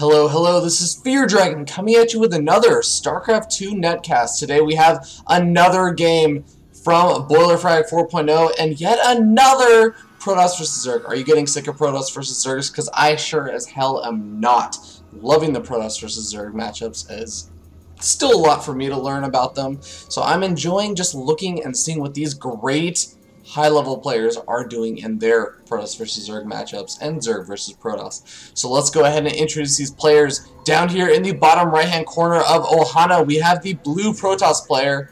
Hello, hello, this is Fear Dragon coming at you with another StarCraft 2 netcast. Today we have another game from Boilerfrag 4.0 and yet another Protoss vs. Zerg. Are you getting sick of Protoss vs. Zergs? Because I sure as hell am not. Loving the Protoss vs. Zerg matchups is still a lot for me to learn about them. So I'm enjoying just looking and seeing what these great high-level players are doing in their Protoss vs. Zerg matchups and Zerg vs. Protoss. So let's go ahead and introduce these players. Down here in the bottom right-hand corner of Ohana, we have the blue Protoss player.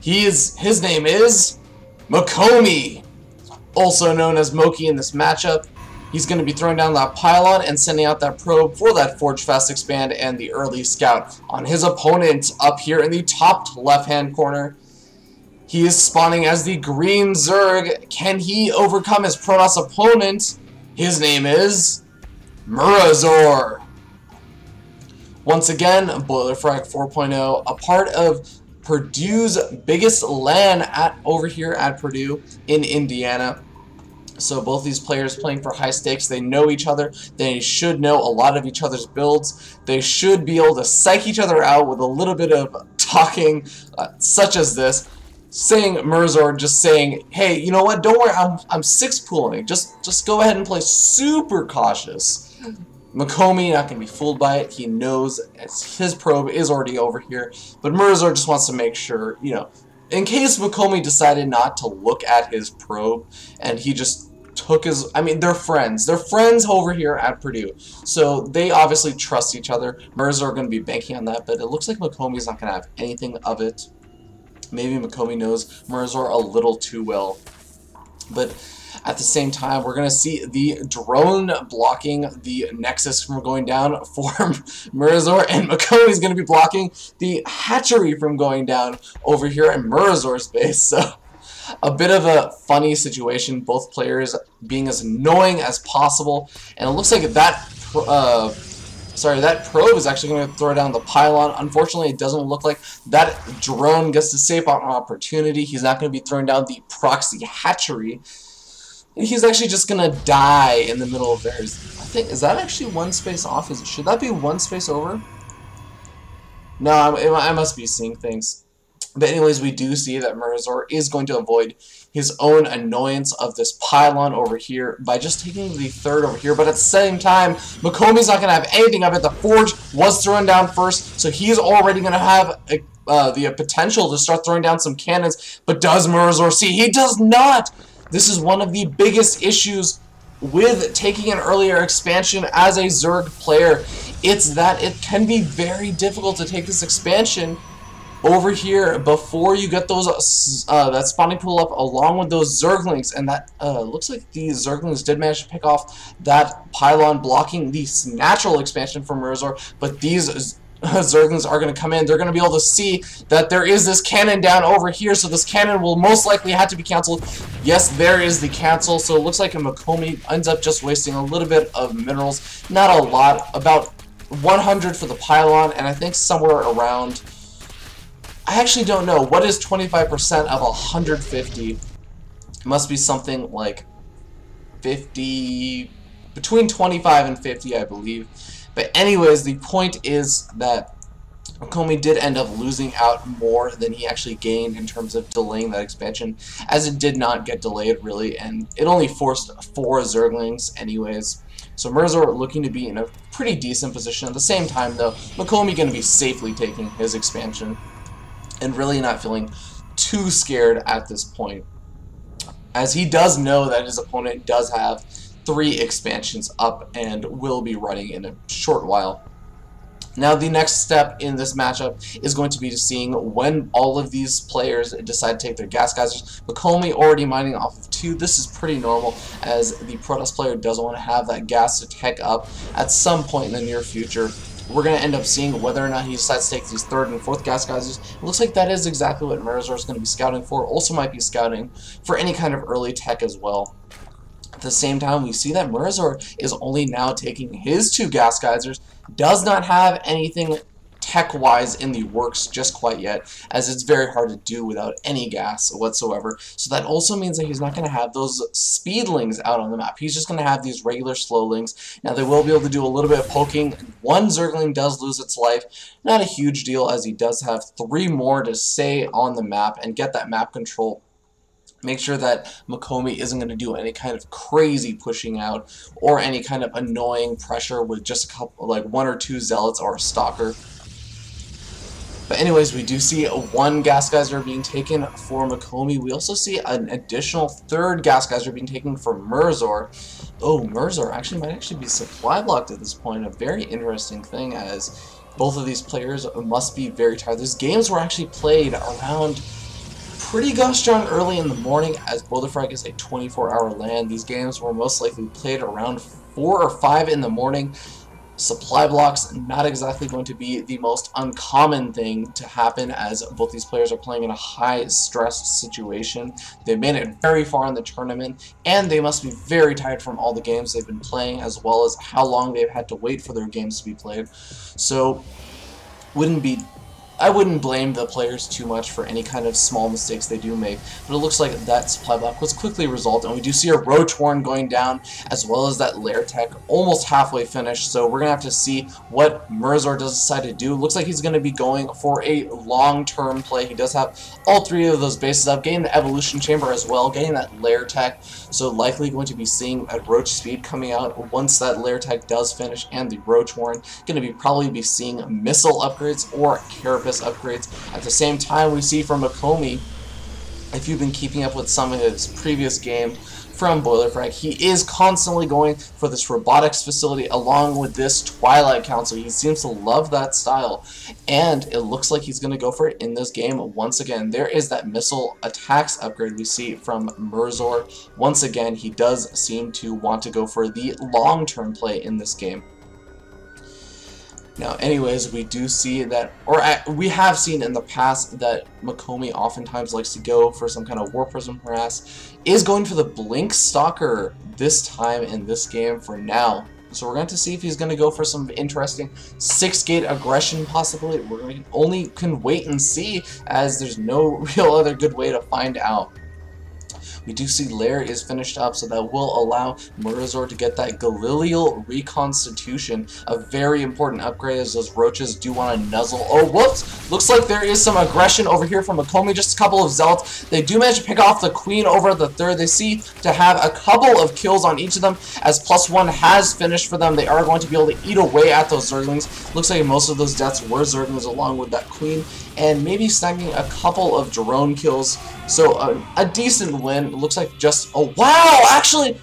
His name is Moki, also known as Moki in this matchup. He's going to be throwing down that pylon and sending out that probe for that Forge Fast Expand and the early scout. On his opponent up here in the top left-hand corner, he is spawning as the green Zerg. Can he overcome his Protoss opponent? His name is Murazor. Once again, Boilerfrag 4.0, a part of Purdue's biggest LAN over here at Purdue in Indiana. So both these players playing for high stakes, they know each other, they should know a lot of each other's builds, they should be able to psych each other out with a little bit of talking, such as this. Saying Murazor, just saying, hey, you know what, don't worry, I'm six pooling, just go ahead and play super cautious. Moki not going to be fooled by it. He knows his probe is already over here, but Murazor just wants to make sure, you know, in case Moki decided not to look at his probe and he just took his, I mean, they're friends over here at Purdue, so they obviously trust each other. Murazor going to be banking on that, but it looks like Moki's not going to have anything of it. Maybe Moki knows Murazor a little too well. But at the same time, we're going to see the drone blocking the Nexus from going down for Murazor, and Moki is going to be blocking the hatchery from going down over here at Murazor's base. So a bit of a funny situation, both players being as annoying as possible. And it looks like that that probe is actually going to throw down the pylon. Unfortunately, it doesn't look like that drone gets to save on opportunity. He's not going to be throwing down the proxy hatchery. He's actually just going to die in the middle of theirs. I think, is that actually one space off? Should that be one space over? No, I must be seeing things. But anyways, we do see that Murazor is going to avoid his own annoyance of this pylon over here by just taking the third over here. But at the same time, Moki's not going to have anything of it. The Forge was thrown down first, so he's already going to have the potential to start throwing down some cannons. But does Murazor see? He does not! This is one of the biggest issues with taking an earlier expansion as a Zerg player. It's that it can be very difficult to take this expansion over here before you get those that spawning pool up along with those Zerglings, and that looks like the Zerglings did manage to pick off that pylon blocking the natural expansion from Murazor, but these Zerglings are going to come in. They're going to be able to see that there is this cannon down over here, so this cannon will most likely have to be canceled. Yes, there is the cancel, so it looks like a Moki ends up just wasting a little bit of minerals, not a lot, about 100 for the pylon, and I think somewhere around, I actually don't know. What is 25% of 150? It must be something like 50, between 25 and 50, I believe. But anyways, the point is that Moki did end up losing out more than he actually gained in terms of delaying that expansion, as it did not get delayed really, and it only forced 4 Zerglings anyways. So Murazor looking to be in a pretty decent position. At the same time though, Moki going to be safely taking his expansion and really not feeling too scared at this point, as he does know that his opponent does have 3 expansions up and will be running in a short while. Now the next step in this matchup is going to be seeing when all of these players decide to take their gas geysers. Moki already mining off of 2. This is pretty normal, as the Protoss player doesn't want to have that gas to tech up at some point in the near future. We're going to end up seeing whether or not he decides to take these 3rd and 4th gas geysers. It looks like that is exactly what Murazor is going to be scouting for. Also might be scouting for any kind of early tech as well. At the same time, we see that Murazor is only now taking his 2 gas geysers, does not have anything tech-wise in the works just quite yet, as it's very hard to do without any gas whatsoever. So that also means that he's not going to have those speedlings out on the map. He's just going to have these regular slowlings. Now they will be able to do a little bit of poking. One Zergling does lose its life. Not a huge deal, as he does have 3 more to stay on the map and get that map control. Make sure that Moki isn't going to do any kind of crazy pushing out or any kind of annoying pressure with just a couple, like 1 or 2 zealots or a stalker. But anyways, we do see 1 gas geyser being taken for Moki. We also see an additional 3rd gas geyser being taken for Murazor. Oh, Murazor might be supply blocked at this point. A very interesting thing, as both of these players must be very tired. These games were actually played around pretty gosh darn early in the morning, as Boilerfrag is a 24-hour LAN. These games were most likely played around 4 or 5 in the morning. Supply blocks, not exactly going to be the most uncommon thing to happen, as both these players are playing in a high-stress situation. They made it very far in the tournament, and they must be very tired from all the games they've been playing, as well as how long they've had to wait for their games to be played. So, I wouldn't blame the players too much for any kind of small mistakes they do make, but it looks like that supply block was quickly resolved, and we do see a Roach Horn going down, as well as that Lair Tech almost halfway finished. So we're going to have to see what Murazor does decide to do. Looks like he's going to be going for a long-term play. He does have all 3 of those bases up, getting the Evolution Chamber as well, getting that Lair Tech, so likely going to be seeing a Roach Speed coming out once that Lair Tech does finish, and the Roach Horn going to probably be seeing missile upgrades or Carapace upgrades. At the same time, we see from Moki, if you've been keeping up with some of his previous game from Boilerfrag, he is constantly going for this robotics facility along with this Twilight Council. He seems to love that style, and it looks like he's going to go for it in this game once again. There is that missile attacks upgrade we see from Murazor. Once again, he does seem to want to go for the long-term play in this game. Now, anyways, we do see that, or we have seen in the past that Moki oftentimes likes to go for some kind of War Prism harass. Is going for the Blink Stalker this time in this game for now. So we're going to see if he's going to go for some interesting 6-gate aggression possibly. Only can wait and see, as there's no real other good way to find out. We do see Lair is finished up, so that will allow Murazor to get that Galilial Reconstitution, a very important upgrade, as those roaches do want to nuzzle. Oh, whoops! Looks like there is some aggression over here from Moki, just a couple of Zealots. They do manage to pick off the Queen over at the 3rd. They see to have a couple of kills on each of them, as +1 has finished for them. They are going to be able to eat away at those Zerglings. Looks like most of those deaths were Zerglings along with that Queen, and maybe snagging a couple of drone kills. So a decent win. It looks like just, oh wow, actually,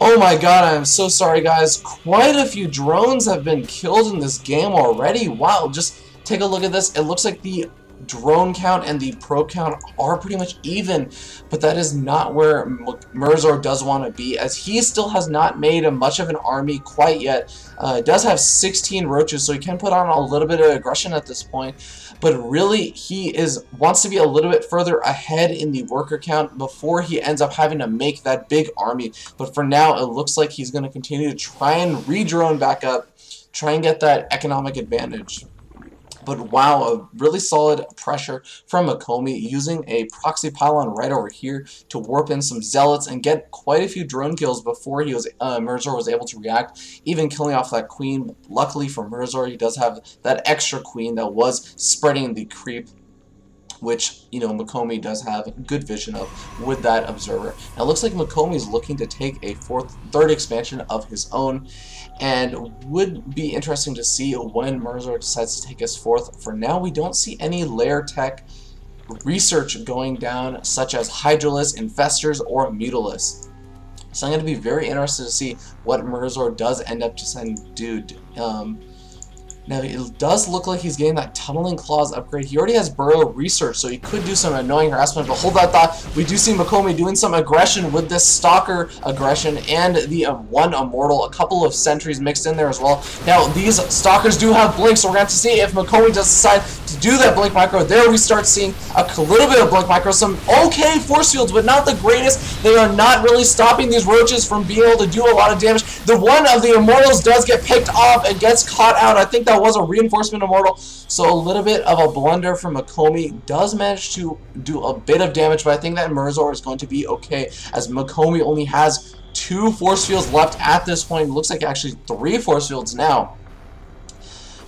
oh my god, I'm so sorry guys, quite a few drones have been killed in this game already. Wow, just take a look at this. It looks like the drone count and the probe count are pretty much even, but that is not where Murazor does want to be, as he still has not made much of an army quite yet. Does have 16 roaches, so he can put on a little bit of aggression at this point, but really he wants to be a little bit further ahead in the worker count before he ends up having to make that big army. But for now, it looks like he's going to continue to try and re-drone back up, try and get that economic advantage. But wow, a really solid pressure from Moki, using a proxy pylon right over here to warp in some zealots and get quite a few drone kills before Murazor was able to react, even killing off that Queen. Luckily for Murazor, he does have that extra Queen that was spreading the creep, which, you know, Moki does have good vision of with that observer. Now it looks like Moki is looking to take a third expansion of his own, and would be interesting to see when Murazor decides to take his 4th. For now, we don't see any Lair Tech research going down, such as Hydralis, Infestors, or Mutalis. So I'm going to be very interested to see what Murazor does end up deciding to do. Now, it does look like he's getting that Tunneling Claws upgrade. He already has Burrow Research, so he could do some annoying harassment, but hold that thought. We do see Moki doing some aggression with this Stalker aggression and the 1 Immortal, a couple of Sentries mixed in there as well. Now, these Stalkers do have Blink, so we're going to have to see if Moki does decide to to do that blink micro. There we start seeing a little bit of blink micro, some okay force fields, but not the greatest. They are not really stopping these roaches from being able to do a lot of damage. The one of the immortals does get picked off and gets caught out. I think that was a reinforcement immortal, so a little bit of a blunder from Mokomi. Does manage to do a bit of damage, but I think that Murazor is going to be okay, as Mokomi only has 2 force fields left at this point. It looks like actually 3 force fields now.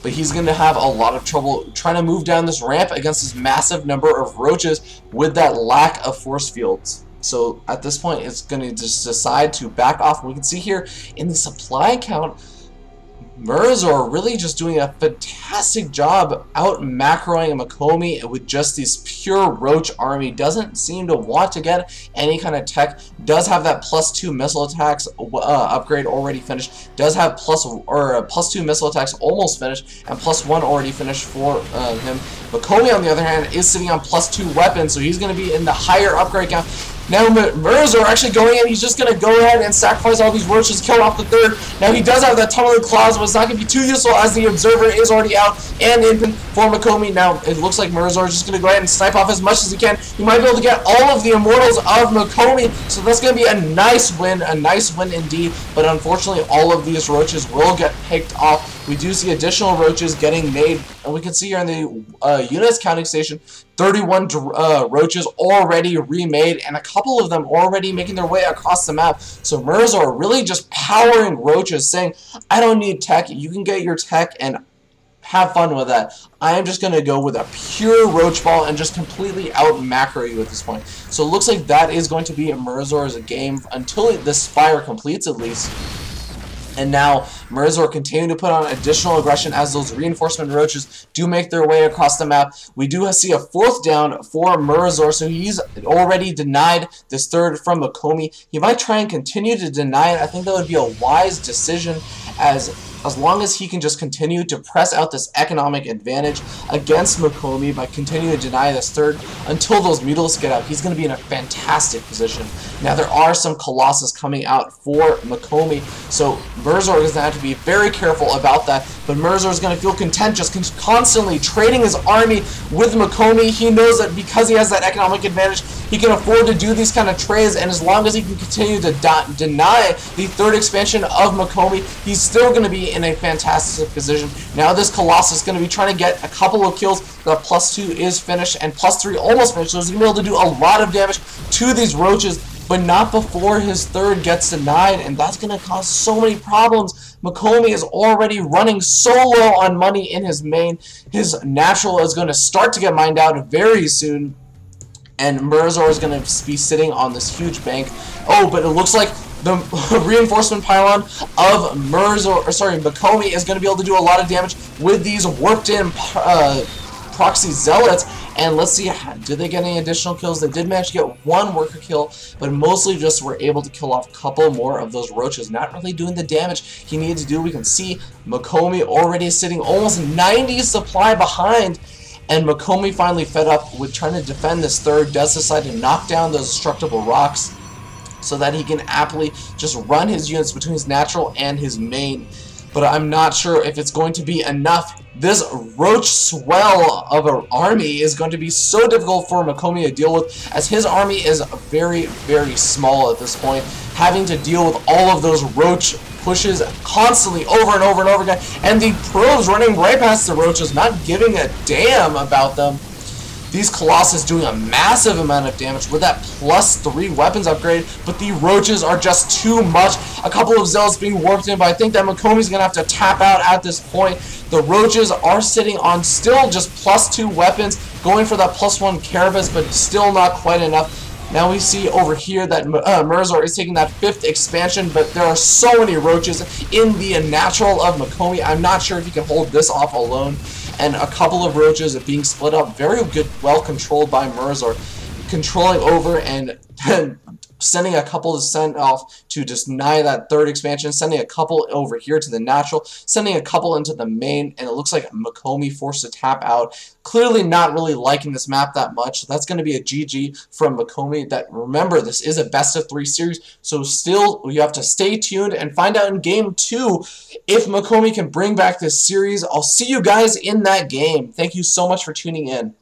But he's going to have a lot of trouble trying to move down this ramp against this massive number of roaches with that lack of force fields. So at this point, it's going to just decide to back off. We can see here in the supply count, Murazor really just doing a fantastic job out macroing Mokomi with just this pure roach army. Doesn't seem to want to get any kind of tech. Does have that +2 missile attacks upgrade already finished. Does have +2 missile attacks almost finished, and +1 already finished for him. Mokomi, on the other hand, is sitting on +2 weapons, so he's going to be in the higher upgrade count. Now Murazor actually going in, he's just going to go ahead and sacrifice all these roaches, kill off the 3rd. Now he does have that tunneling claws, but it's not going to be too useful as the observer is already out and in for Mokomi. Now it looks like Murazor is just going to go ahead and snipe off as much as he can. He might be able to get all of the immortals of Mokomi, so that's going to be a nice win indeed. But unfortunately, all of these roaches will get picked off. We do see additional roaches getting made, and we can see here in the units counting station, 31 roaches already remade, and a couple of them already making their way across the map. So Murazor really just powering roaches, saying, I don't need tech, you can get your tech and have fun with that. I am just going to go with a pure roach ball and just completely out macro you at this point. So it looks like that is going to be Murazor's game until this fire completes at least. And now Murazor continuing to put on additional aggression as those reinforcement roaches do make their way across the map. We do see a 4th down for Murazor, so he's already denied this 3rd from Mokomi. He might try and continue to deny it. I think that would be a wise decision, as long as he can just continue to press out this economic advantage against Mokomi by continuing to deny this 3rd until those mutalisks get out. He's going to be in a fantastic position. Now there are some Colossus coming out for Mokomi, so Murazor is going to have to be very careful about that, but Murazor is going to feel content just constantly trading his army with Mokomi. He knows that because he has that economic advantage, he can afford to do these kind of trades, and as long as he can continue to deny the 3rd expansion of Mokomi, he's still going to be in a fantastic position. Now this Colossus is going to be trying to get a couple of kills. The +2 is finished, and +3 almost finished, so he's going to be able to do a lot of damage to these roaches, but not before his 3rd gets denied, and that's going to cause so many problems. Mokomi is already running so low on money in his main. His natural is going to start to get mined out very soon, and Murazor is going to be sitting on this huge bank. Oh, but it looks like the reinforcement pylon of Mokomi is going to be able to do a lot of damage with these warped-in proxy zealots. And let's see, did they get any additional kills? They did manage to get 1 worker kill, but mostly just were able to kill off a couple more of those roaches, not really doing the damage he needed to do. We can see Mokomi already sitting almost 90 supply behind, and Mokomi finally fed up with trying to defend this 3rd, does decide to knock down those destructible rocks so that he can aptly just run his units between his natural and his main. But I'm not sure if it's going to be enough. This roach swell of an army is going to be so difficult for Mokomi to deal with, as his army is very, very small at this point, having to deal with all of those roach pushes constantly over and over and over again, and the probes running right past the roaches, not giving a damn about them. These Colossus doing a massive amount of damage with that +3 weapons upgrade, but the roaches are just too much. A couple of zealots being warped in, but I think that Mokomi's going to have to tap out at this point. The roaches are sitting on still just +2 weapons, going for that +1 carapace, but still not quite enough. Now we see over here that Murazor is taking that 5th expansion, but there are so many roaches in the natural of Mokomi. I'm not sure if he can hold this off alone. And a couple of roaches are being split up, very good, well controlled by Murazor, controlling over and sending a couple to send off to just deny that third expansion, sending a couple over here to the natural, sending a couple into the main, and it looks like Mokomi forced to tap out. Clearly not really liking this map that much. So that's going to be a GG from Mokomi. That, remember, this is a best of 3 series, so still you have to stay tuned and find out in game 2 if Mokomi can bring back this series. I'll see you guys in that game. Thank you so much for tuning in.